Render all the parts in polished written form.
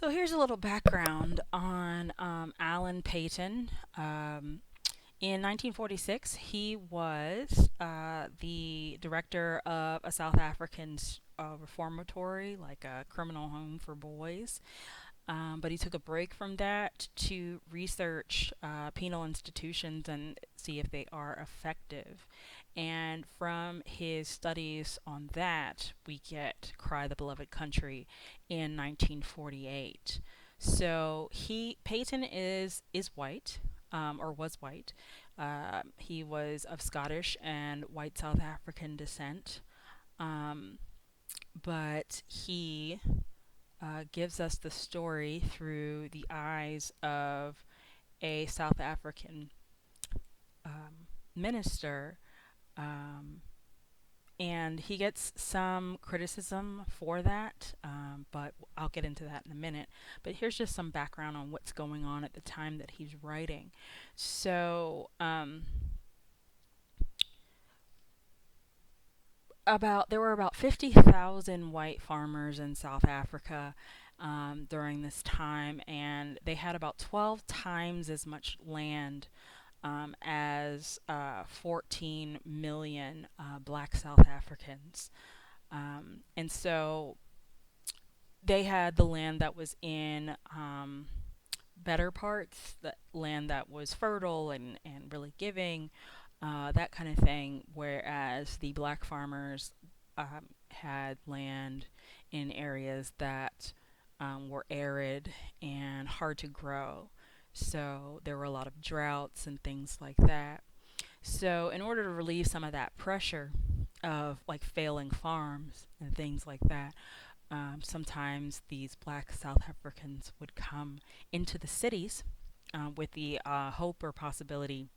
So here's a little background on Alan Paton. In 1946, he was the director of a South African reformatory, like a criminal home for boys. But he took a break from that to research penal institutions and see if they are effective. And from his studies on that, we get Cry the Beloved Country in 1948. So Paton is white, or was white. He was of Scottish and white South African descent, um, but he gives us the story through the eyes of a South African minister, um, and he gets some criticism for that, but I'll get into that in a minute. But here's just some background on what's going on at the time that he's writing. So, there were about 50,000 white farmers in South Africa during this time, and they had about 12 times as much land as 14 million black South Africans. And so they had the land that was in better parts, the land that was fertile and really giving, that kind of thing, whereas the black farmers had land in areas that were arid and hard to grow. So there were a lot of droughts and things like that. So, in order to relieve some of that pressure of like failing farms and things like that, sometimes these black South Africans would come into the cities with the hope or possibility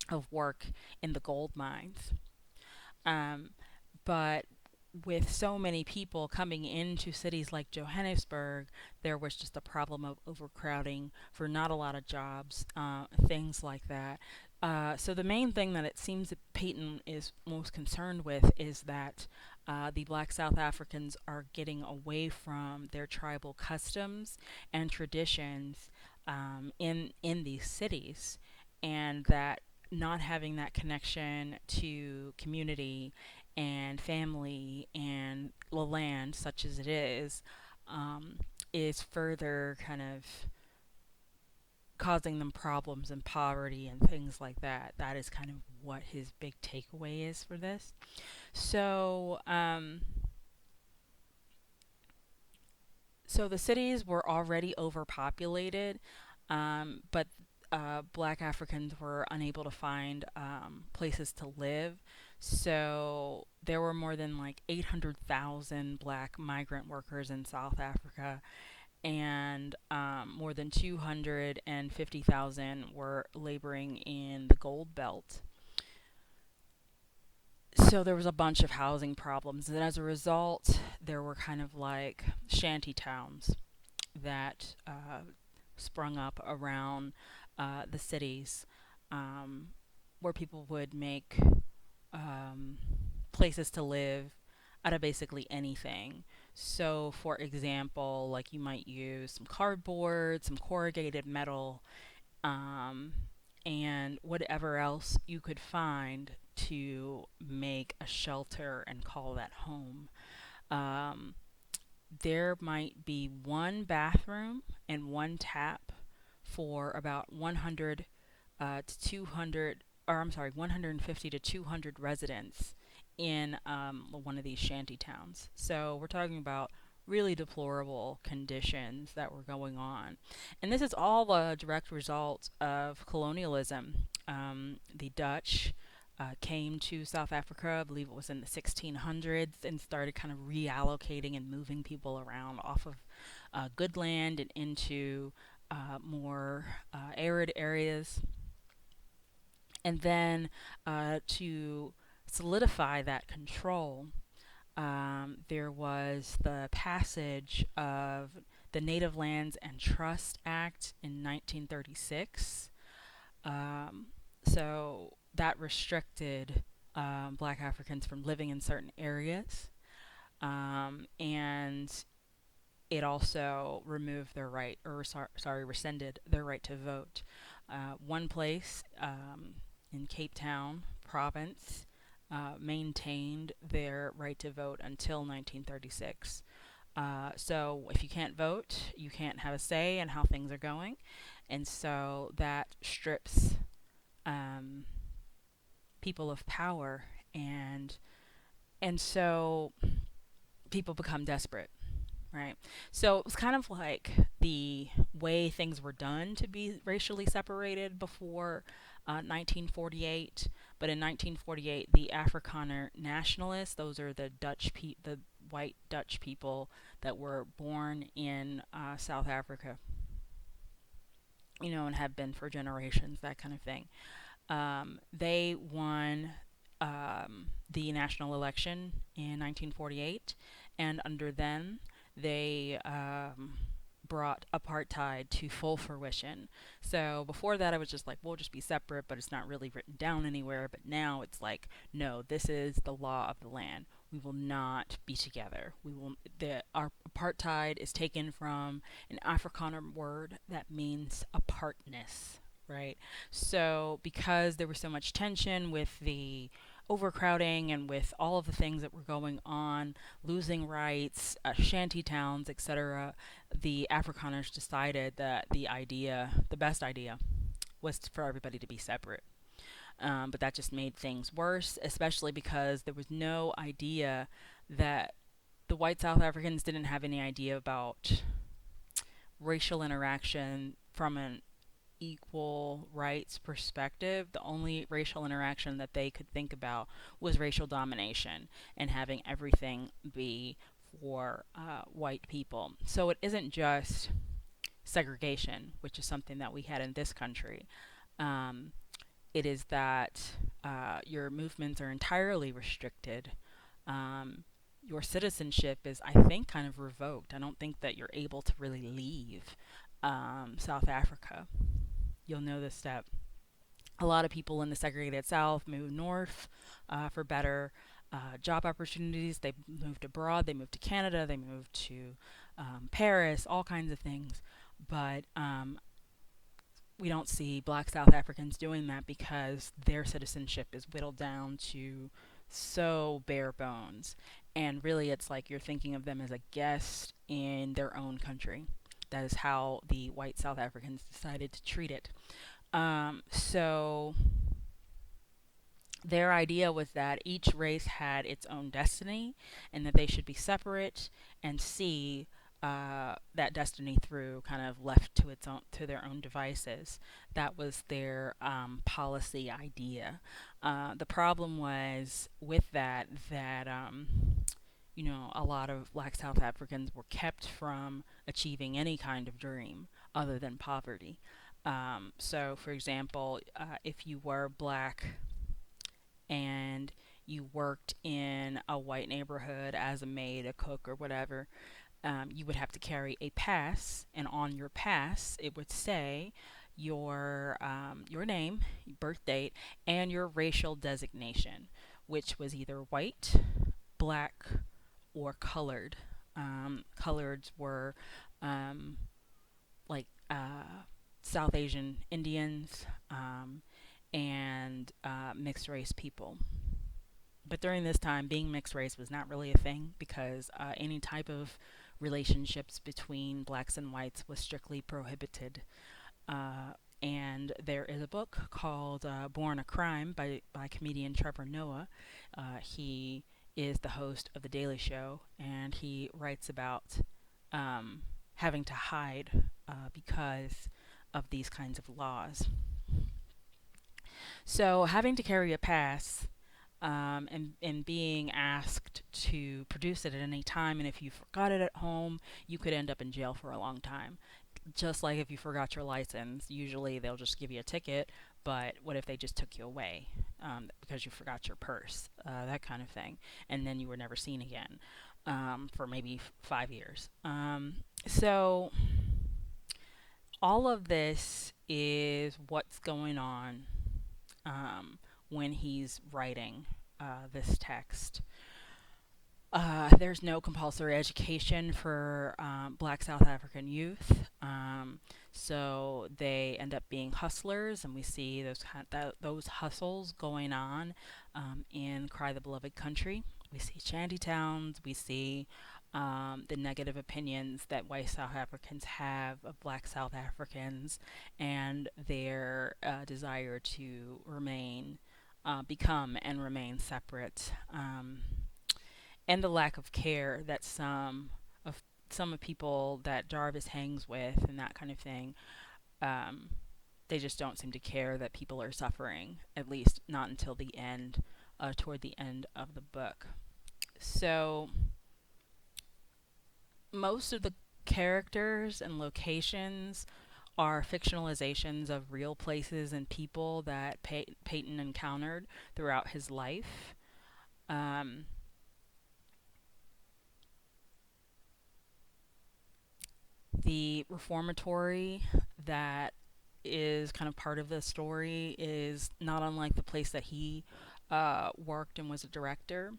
of work in the gold mines. Um, but with so many people coming into cities like Johannesburg, there was just a problem of overcrowding for not a lot of jobs, things like that. So the main thing that it seems that Paton is most concerned with is that the black South Africans are getting away from their tribal customs and traditions in these cities, and that not having that connection to community and family and the land, such as it um, is further kind of causing them problems and poverty and things like that. That is kind of what his big takeaway is for this. So, so the cities were already overpopulated, but black Africans were unable to find places to live. So there were more than like 800,000 black migrant workers in South Africa, and more than 250,000 were laboring in the gold belt. So there was a bunch of housing problems, and as a result, there were kind of like shanty towns that sprung up around the cities, um, where people would make um, places to live out of basically anything. So, for example, like you might use some cardboard, some corrugated metal, um, and whatever else you could find to make a shelter and call that home. Um, there might be one bathroom and one tap for about 100 to 200, or I'm sorry, 150 to 200 residents in one of these shanty towns. So we're talking about really deplorable conditions that were going on. And this is all a direct result of colonialism. The Dutch came to South Africa, I believe it was in the 1600s, and started kind of reallocating and moving people around off of good land and into more arid areas. And then to solidify that control, there was the passage of the Native Lands and Trust Act in 1936. Um, so that restricted black Africans from living in certain areas. And it also removed their right, or rescinded their right to vote. One place in Cape Town province maintained their right to vote until 1936. So if you can't vote, you can't have a say in how things are going, and so that strips um, people of power, and so people become desperate, right? So it was kind of like the way things were done to be racially separated before 1948. But in 1948, the Afrikaner nationalists, those are the white Dutch people that were born in South Africa, and have been for generations, that kind of thing. They won the national election in 1948, and under them, they brought apartheid to full fruition. So before that, I was just like, we'll just be separate, but it's not really written down anywhere. But now it's like, no, this is the law of the land. We will not be together. Our apartheid is taken from an Afrikaner word that means apartness, right? So because there was so much tension with the overcrowding and with all of the things that were going on, losing rights, shanty towns, etc., the Afrikaners decided that the best idea, was for everybody to be separate. But that just made things worse, especially because there was no idea that the white South Africans didn't have any idea about racial interaction from an equal rights perspective. The only racial interaction that they could think about was racial domination and having everything be for white people. So it isn't just segregation, which is something that we had in this country. Um, it is that your movements are entirely restricted. Um, your citizenship is, I think, kind of revoked. I don't think that you're able to really leave South Africa. You'll notice that a lot of people in the segregated South moved north for better job opportunities. They moved abroad. They moved to Canada. They moved to Paris, all kinds of things. But we don't see black South Africans doing that because their citizenship is whittled down to so bare bones. And really, it's like you're thinking of them as a guest in their own country. That is how the white South Africans decided to treat it. So their idea was that each race had its own destiny and that they should be separate and see that destiny through, kind of left to their own devices. That was their policy idea. The problem was with that a lot of black South Africans were kept from achieving any kind of dream other than poverty. So, for example, if you were black and you worked in a white neighborhood as a maid, a cook, or whatever, you would have to carry a pass, and on your pass it would say your name, birth date, and your racial designation, which was either white, black, or colored. Coloreds were um, like South Asian Indians and mixed race people. But during this time, being mixed race was not really a thing because any type of relationships between blacks and whites was strictly prohibited. And there is a book called Born a Crime by comedian Trevor Noah. He is the host of The Daily Show, and he writes about having to hide because of these kinds of laws. So having to carry a pass and being asked to produce it at any time, and if you forgot it at home, you could end up in jail for a long time. Just like if you forgot your license, usually they'll just give you a ticket, but what if they just took you away because you forgot your purse, that kind of thing, and then you were never seen again for maybe 5 years. So all of this is what's going on when he's writing this text. There's no compulsory education for Black South African youth, so they end up being hustlers, and we see those hustles going on in Cry the Beloved Country. We see shanty towns. We see the negative opinions that white South Africans have of Black South Africans, and their desire to become, and remain separate. And the lack of care that some of people that Jarvis hangs with and that kind of thing, um, they just don't seem to care that people are suffering, at least not until the end, toward the end of the book. So most of the characters and locations are fictionalizations of real places and people that Peyton encountered throughout his life. Um, the reformatory that is kind of part of the story is not unlike the place that he worked and was a director.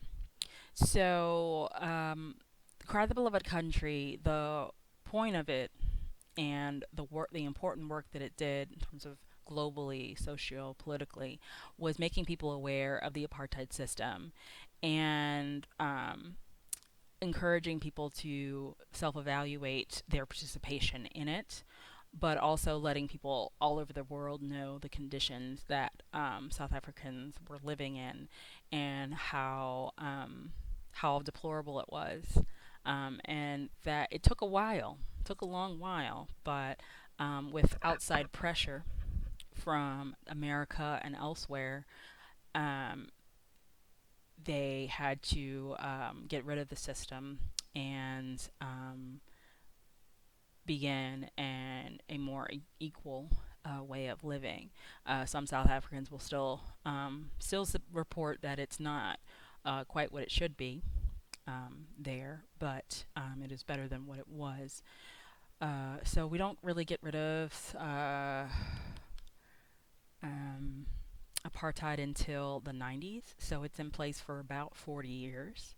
So, Cry the Beloved Country, the point of it and the important work that it did in terms of globally, socio-politically, was making people aware of the apartheid system and encouraging people to self-evaluate their participation in it, but also letting people all over the world know the conditions that South Africans were living in and how deplorable it was, and that it took a while, took a long while, but with outside pressure from America and elsewhere, um, they had to get rid of the system and begin a more equal way of living. Some South Africans will still report that it's not quite what it should be there, but it is better than what it was. So we don't really get rid of um, apartheid until the 90s, so it's in place for about 40 years.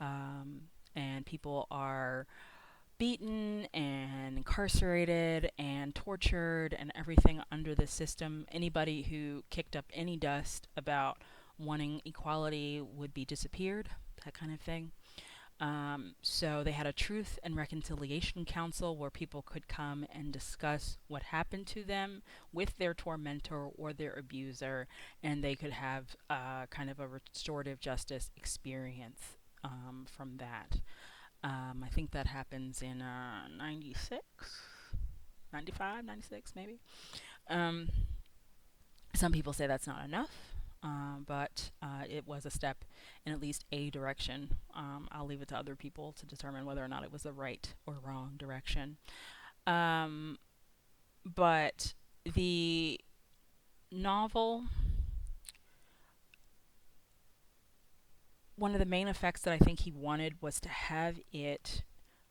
Um, and people are beaten and incarcerated and tortured and everything under the system. Anybody who kicked up any dust about wanting equality would be disappeared, that kind of thing. So they had a Truth and Reconciliation Council where people could come and discuss what happened to them with their tormentor or their abuser, and they could have kind of a restorative justice experience from that. I think that happens in 96, 95, 96 maybe. Um, some people say that's not enough, but it was a step in at least a direction. I'll leave it to other people to determine whether or not it was the right or wrong direction. Um, but the novel, one of the main effects that I think he wanted was to have it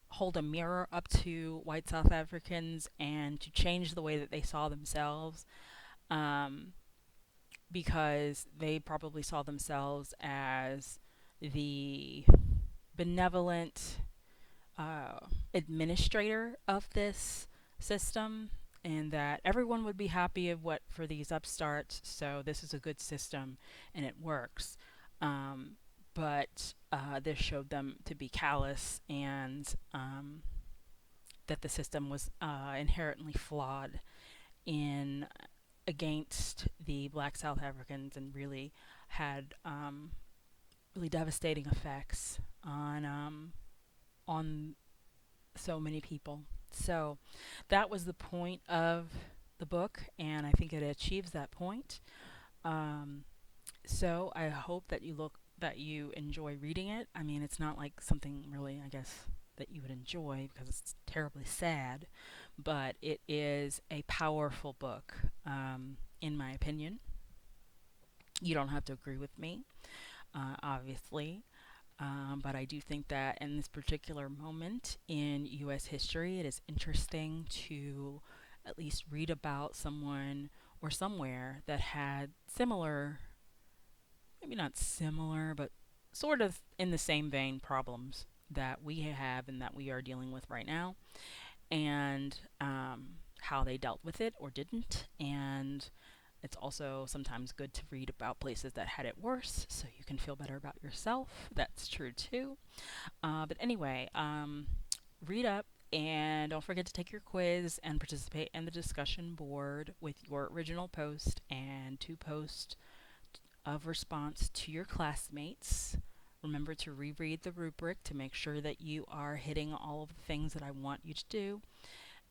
hold a mirror up to white South Africans and to change the way that they saw themselves, um, because they probably saw themselves as the benevolent uh, administrator of this system, and that everyone would be happy of what for these upstarts. So this is a good system, and it works. Um, but this showed them to be callous, and that the system was inherently flawed in against the black South Africans, and really had really devastating effects on so many people. So that was the point of the book, and I think it achieves that point. Um, so I hope that you enjoy reading it. I mean, it's not like something really, I guess, that you would enjoy because it's terribly sad, but it is a powerful book, in my opinion. You don't have to agree with me, obviously, but I do think that in this particular moment in U.S. history, it is interesting to at least read about someone or somewhere that had similar, maybe not similar, but sort of in the same vein problems that we have and that we are dealing with right now, and how they dealt with it or didn't. And it's also sometimes good to read about places that had it worse so you can feel better about yourself. That's true too. But anyway, read up and don't forget to take your quiz and participate in the discussion board with your original post and to post of response to your classmates. Remember to reread the rubric to make sure that you are hitting all of the things that I want you to do.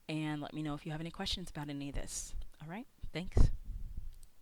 And let me know if you have any questions about any of this. All right, thanks.